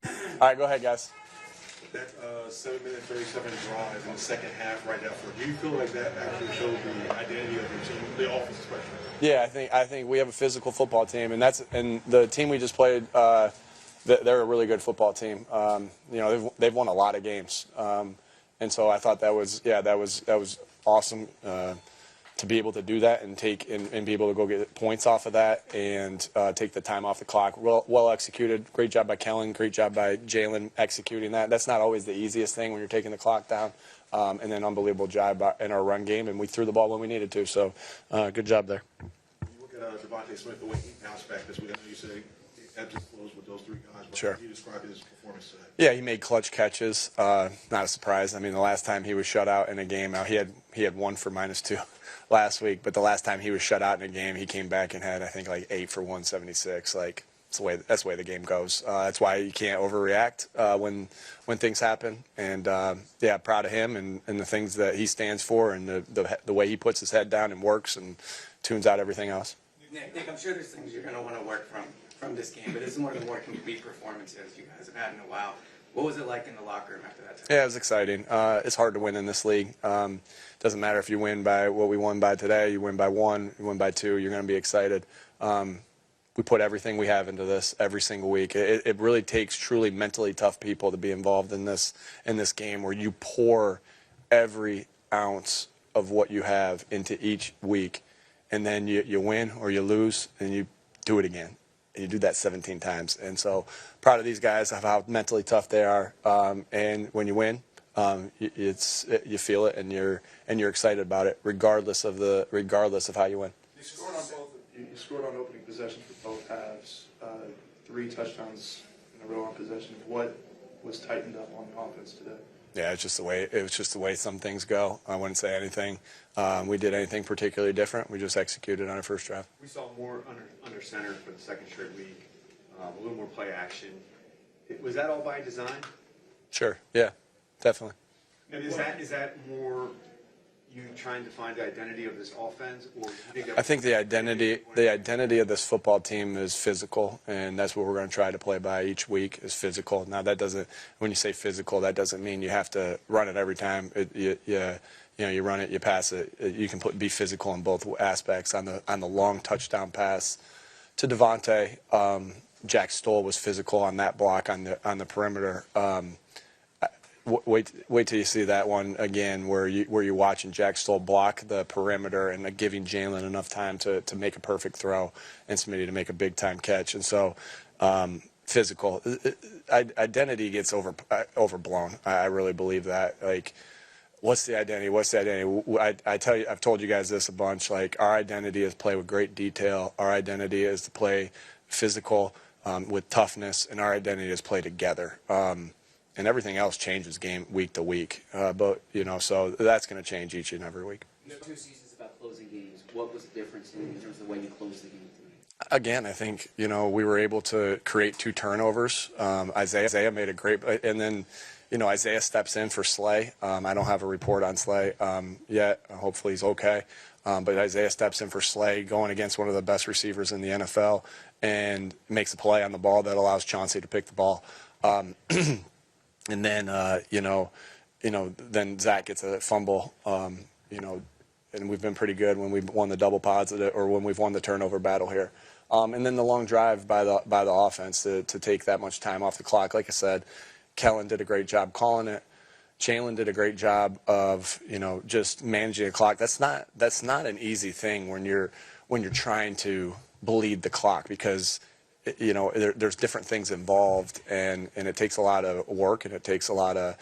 All right, go ahead, guys. That 7-minute 37 drive in the second half right after, do you feel like that actually showed the identity of the team, the offense especially? Yeah, I think we have a physical football team, and the team we just played, they're a really good football team. They've won a lot of games, and so I thought that was awesome to be able to do that and be able to go get points off of that and take the time off the clock. Well executed. Great job by Kellen. Great job by Jaylen executing that. That's not always the easiest thing when you're taking the clock down. And then unbelievable job in our run game, and we threw the ball when we needed to. So good job there. You look at Devon Smith, the way he bounced back this week. I know you said he ebbs and flows with those three guys. But Sure. How do you describe his performance today? Yeah, he made clutch catches. Not a surprise. I mean, the last time he was shut out in a game, he had one for -2 last week. But the last time he was shut out in a game, he came back and had, I think, like 8 for 176. Like that's the way the game goes. That's why you can't overreact when things happen. And yeah, proud of him and the things that he stands for and the way he puts his head down and works and tunes out everything else. Nick, I'm sure there's things you're going to want to work from this game, but this is one of the more complete performances you guys have had in a while. What was it like in the locker room after that time? Yeah, it was exciting. It's hard to win in this league. Doesn't matter if you win by what we won by today, you win by 1, you win by 2, you're going to be excited. We put everything we have into this every single week. It really takes truly mentally tough people to be involved in this game where you pour every ounce of what you have into each week, and then you win or you lose, and you do it again. And you do that 17 times. And so proud of these guys of how mentally tough they are. And when you win, you feel it and you're excited about it, regardless of how you win. You scored on opening possession for both halves, 3 touchdowns in a row on possession. What was tightened up on the offense today? Yeah, it was just the way some things go. I wouldn't say anything. We did anything particularly different. We just executed on our first drive. We saw more under center for the second straight week, a little more play action. Was that all by design? Sure. Yeah, definitely. And is that more you trying to find the identity of this offense, or do you think I think the identity of this football team is physical, and that's what we're going to try to play by each week is physical. Now that doesn't, when you say physical, that doesn't mean you have to run it every time. You run it, you pass it. You can be physical in both aspects. On the long touchdown pass to Devontae, Jack Stoll was physical on that block on the perimeter. Wait till you see that one again, where you're watching Jack Stoll block the perimeter and giving Jaylen enough time to make a perfect throw and Smitty to make a big time catch. And so, physical identity gets overblown. I really believe that. Like, what's the identity? What's the identity? I tell you, I've told you guys this a bunch. Like, our identity is play with great detail. Our identity is to play physical with toughness, and our identity is play together. And everything else changes week to week. So that's going to change each and every week. You have 2 seasons about closing games. What was the difference in terms of the way you closed the game tonight? Again, I think, we were able to create 2 turnovers. Isaiah made a great, and then, Isaiah steps in for Slay. I don't have a report on Slay yet. Hopefully he's okay. But Isaiah steps in for Slay, going against one of the best receivers in the NFL, and makes a play on the ball that allows Chauncey to pick the ball. And then, then Zach gets a fumble, and we've been pretty good when we've won the double pods or when we've won the turnover battle here. And then the long drive by the offense to take that much time off the clock. Like I said, Kellen did a great job calling it. Jaylen did a great job of, just managing the clock. That's not an easy thing when you're trying to bleed the clock because there's different things involved, and it takes a lot of work, and it takes a lot of,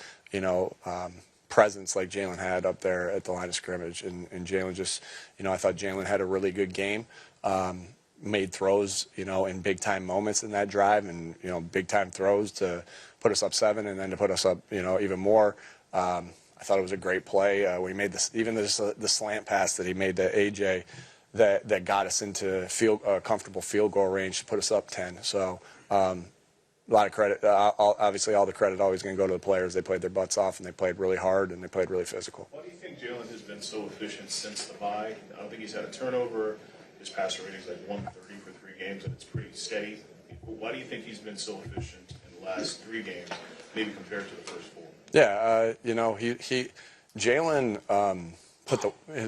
presence like Jaylen had up there at the line of scrimmage. And Jaylen just, I thought Jaylen had a really good game, made throws, in big-time moments in that drive and, big-time throws to put us up 7 and then to put us up, even more. I thought it was a great play. We made the slant pass that he made to A.J., that got us into comfortable field goal range to put us up 10. So a lot of credit. Obviously, all the credit always going to go to the players. They played their butts off, and they played really hard, and they played really physical. Why do you think Jaylen has been so efficient since the bye? I don't think he's had a turnover. His passer rating is like 130 for 3 games, and it's pretty steady. Why do you think he's been so efficient, and the last 3 games, maybe compared to the first 4? Yeah, Jaylen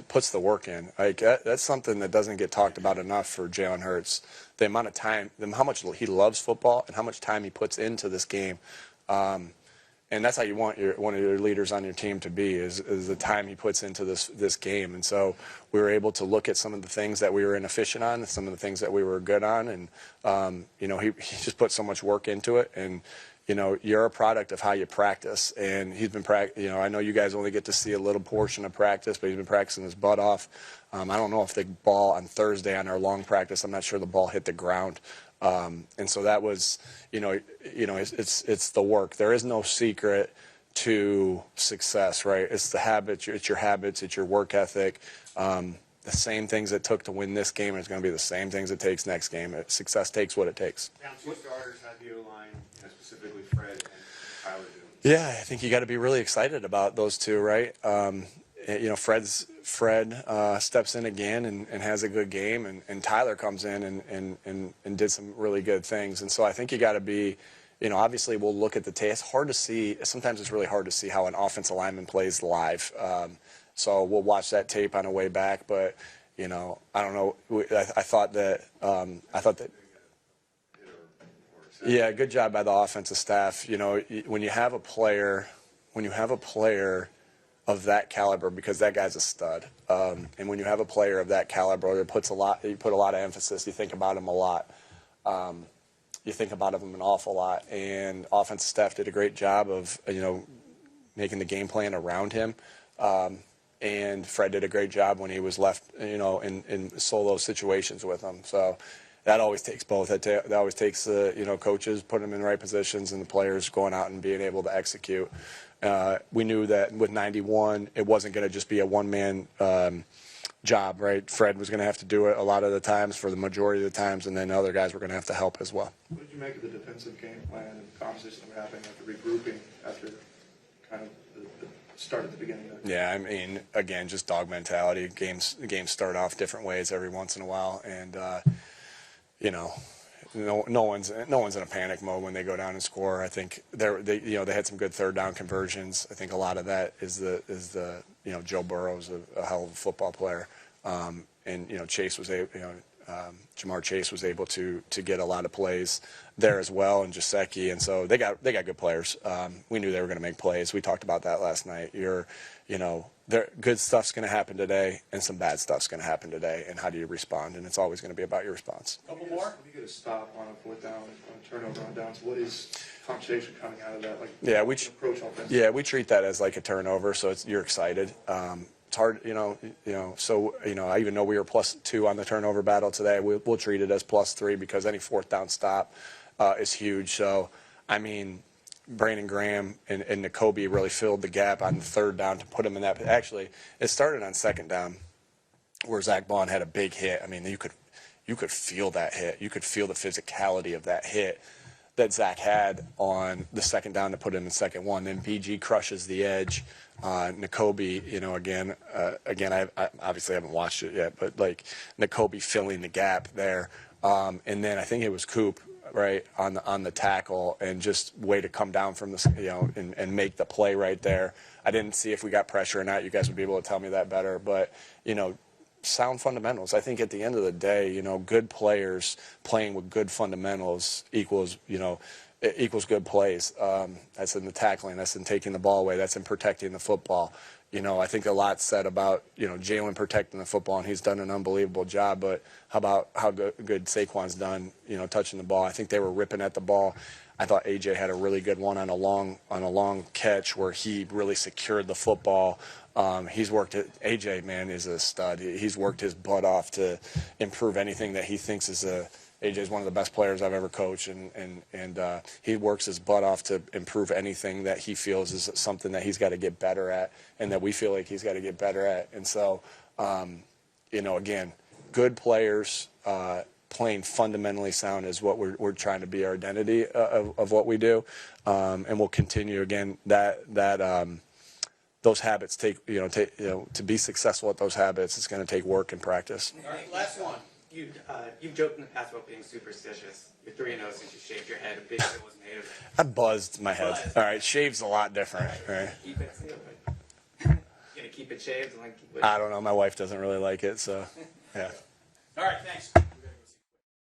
puts the work in. Like that's something that doesn't get talked about enough for Jalen Hurts. The amount of time, how much he loves football, and how much time he puts into this game. And that's how you want one of your leaders on your team to be, is the time he puts into this game. And so we were able to look at some of the things that we were inefficient on, some of the things that we were good on, and he just put so much work into it. And you're a product of how you practice. And he's been I know you guys only get to see a little portion of practice, but he's been practicing his butt off. I don't know if the ball on Thursday on our long practice, I'm not sure the ball hit the ground. And so that was, it's the work. There is no secret to success, right? It's the habits, it's your habits, it's your work ethic. The same things it took to win this game, and it's going to be the same things it takes next game. Success takes what it takes. Down 2 starters, how do you align, specifically Fred and Tyler do? Yeah, I think you got to be really excited about those two, right? Fred steps in again and has a good game, and Tyler comes in and did some really good things. And so I think you got to be, obviously we'll look at the tape. It's hard to see. Sometimes it's really hard to see how an offensive lineman plays live. So we'll watch that tape on the way back. But I don't know. I thought that. Yeah, good job by the offensive staff. When you have a player of that caliber, because that guy's a stud, and when you have a player of that caliber, you put a lot of emphasis. You think about him a lot. You think about him an awful lot, and offensive staff did a great job of making the game plan around him. And Fred did a great job when he was left, in solo situations with him. So that always takes both. That always takes coaches putting them in the right positions and the players going out and being able to execute. We knew that with 91, it wasn't going to just be a one-man job, right? Fred was going to have to do it a lot of the times for the majority of the times, and then other guys were going to have to help as well. What did you make of the defensive game plan and the conversation that were happening after regrouping after kind of the start at the beginning of it? Yeah, I mean, again, just dog mentality. Games start off different ways every once in a while, and no one's in a panic mode when they go down and score. I think they had some good third down conversions. I think a lot of that is the Joe Burrow's a hell of a football player, and Chase was Jamar Chase was able to get a lot of plays there as well, and Gesicki, and so they got good players. We knew they were going to make plays. We talked about that last night. Good stuff's going to happen today, and some bad stuff's going to happen today, and how do you respond? And it's always going to be about your response. Couple more. When you get a stop on a 4th down, on a turnover on downs, what is conversation coming out of that? Approach offense. Yeah, we treat that as like a turnover, so you're excited. It's hard, So I even know we were +2 on the turnover battle today. We'll treat it as +3 because any 4th down stop is huge. So, I mean, Brandon Graham and Nakobe really filled the gap on the 3rd down to put him in that. Actually, it started on 2nd down where Zach Bond had a big hit. I mean, you could feel that hit. You could feel the physicality of that hit that Zach had on the 2nd down to put him in 2nd one. Then BG crushes the edge. Nakobe, again, I obviously haven't watched it yet, but like Nakobe filling the gap there. And then I think it was Coop, right, on the tackle, and just way to come down from the, and make the play right there. I didn't see if we got pressure or not. You guys would be able to tell me that better. But, sound fundamentals. I think at the end of the day, good players playing with good fundamentals equals good plays. That's in the tackling. That's in taking the ball away. That's in protecting the football. I think a lot said about, Jaylen protecting the football, and he's done an unbelievable job. But how about how good Saquon's done, touching the ball? I think they were ripping at the ball. I thought AJ had a really good one on a long catch where he really secured the football. He's worked it. AJ, man, is a stud. He's worked his butt off to improve anything that he thinks is AJ's one of the best players I've ever coached, and he works his butt off to improve anything that he feels is something that he's got to get better at, and that we feel like he's got to get better at. And so, again, good players playing fundamentally sound is what we're trying to be our identity of what we do, and we'll continue. Again, those habits to be successful at those habits, it's going to take work and practice. All right, last one. You've joked in the past about being superstitious. You're 3-0 since you shaved your head. A big deal was made of it. I buzzed my head. Buzzed. All right, shave's a lot different. Right? Keep it sealed. You gonna keep it shaved and like keep it. I don't know. My wife doesn't really like it, so yeah. All right, thanks.